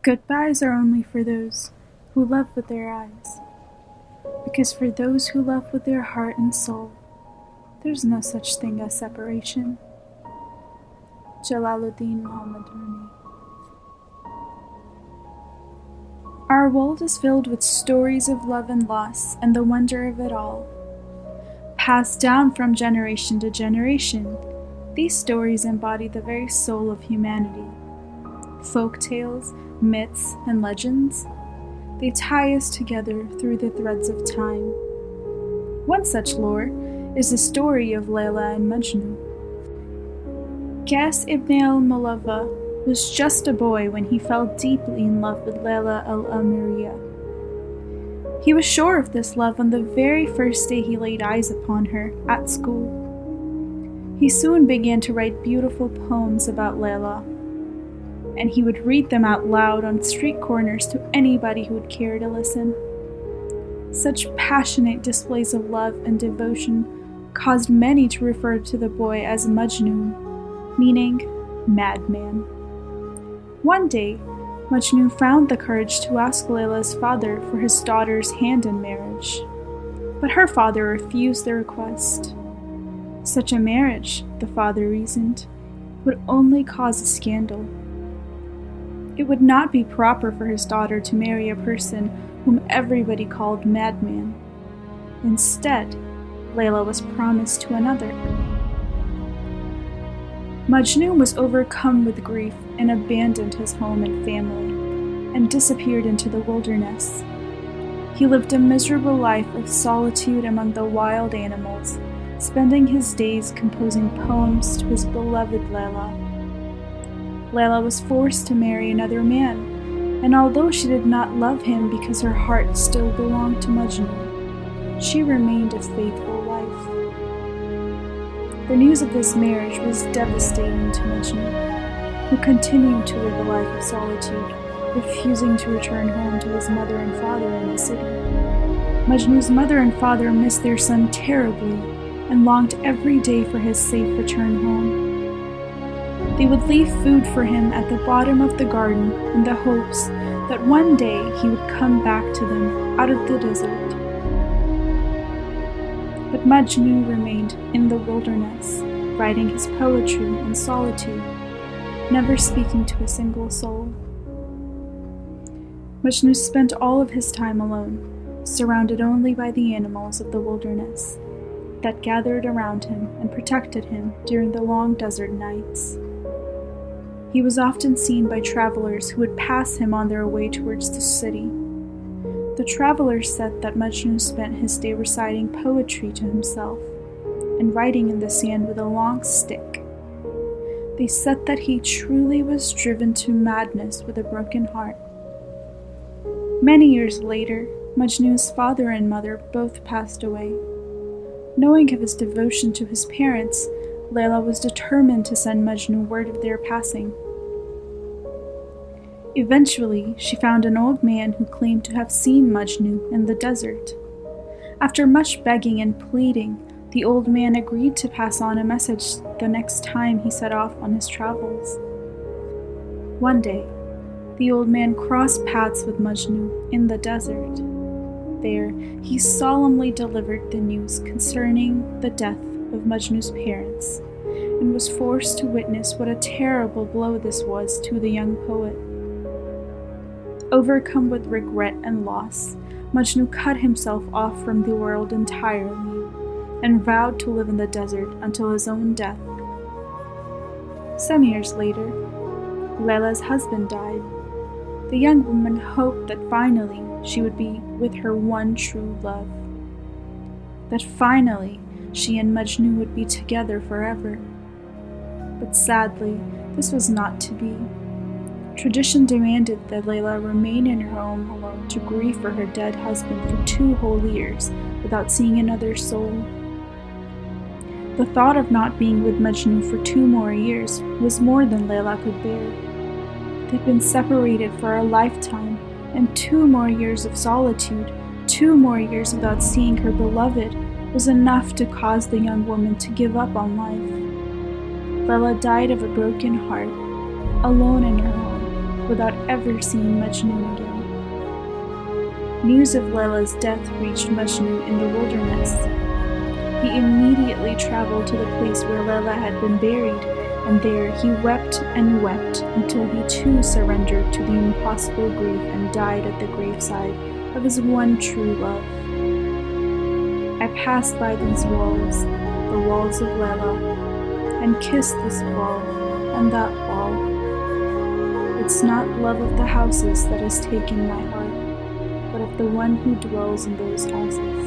Goodbyes are only for those who love with their eyes, because for those who love with their heart and soul, there's no such thing as separation. Jalaluddin Muhammad Rumi. Our world is filled with stories of love and loss and the wonder of it all. Passed down from generation to generation, these stories embody the very soul of humanity. Folk tales, myths, and legends, they tie us together through the threads of time. One such lore is the story of Laila and Majnun. Qais ibn al-Mulawwa was just a boy when he fell deeply in love with Laila al-Amiriya. He was sure of this love on the very first day he laid eyes upon her at school. He soon began to write beautiful poems about Laila, and he would read them out loud on street corners to anybody who would care to listen. Such passionate displays of love and devotion caused many to refer to the boy as Majnun, meaning madman. One day, Majnun found the courage to ask Laila's father for his daughter's hand in marriage, but her father refused the request. Such a marriage, the father reasoned, would only cause a scandal. It would not be proper for his daughter to marry a person whom everybody called madman. Instead, Laila was promised to another. Majnun was overcome with grief and abandoned his home and family, and disappeared into the wilderness. He lived a miserable life of solitude among the wild animals, spending his days composing poems to his beloved Laila. Laila was forced to marry another man, and although she did not love him because her heart still belonged to Majnun, she remained a faithful wife. The news of this marriage was devastating to Majnun, who continued to live a life of solitude, refusing to return home to his mother and father in the city. Majnun's mother and father missed their son terribly and longed every day for his safe return home. They would leave food for him at the bottom of the garden in the hopes that one day he would come back to them out of the desert. But Majnun remained in the wilderness, writing his poetry in solitude, never speaking to a single soul. Majnun spent all of his time alone, surrounded only by the animals of the wilderness that gathered around him and protected him during the long desert nights. He was often seen by travelers who would pass him on their way towards the city. The travelers said that Majnun spent his day reciting poetry to himself and writing in the sand with a long stick. They said that he truly was driven to madness with a broken heart. Many years later, Majnun's father and mother both passed away. Knowing of his devotion to his parents, Laila was determined to send Majnun word of their passing. Eventually, she found an old man who claimed to have seen Majnun in the desert. After much begging and pleading, the old man agreed to pass on a message the next time he set off on his travels. One day, the old man crossed paths with Majnun in the desert. There, he solemnly delivered the news concerning the death of Majnun's parents, and was forced to witness what a terrible blow this was to the young poet. Overcome with regret and loss, Majnun cut himself off from the world entirely, and vowed to live in the desert until his own death. Some years later, Laila's husband died. The young woman hoped that finally she would be with her one true love, that finally she and Majnun would be together forever. But sadly, this was not to be. Tradition demanded that Laila remain in her home alone to grieve for her dead husband for 2 whole years without seeing another soul. The thought of not being with Majnun for 2 more years was more than Laila could bear. They'd been separated for a lifetime, and 2 more years of solitude, 2 more years without seeing her beloved, was enough to cause the young woman to give up on life. Laila died of a broken heart, alone in her home, without ever seeing Majnun again. News of Laila's death reached Majnun in the wilderness. He immediately traveled to the place where Laila had been buried, and there he wept and wept until he too surrendered to the impossible grief and died at the graveside of his one true love. I passed by these walls, the walls of Laila, and kissed this wall and that wall. It's not love of the houses that has taken my heart, but of the one who dwells in those houses.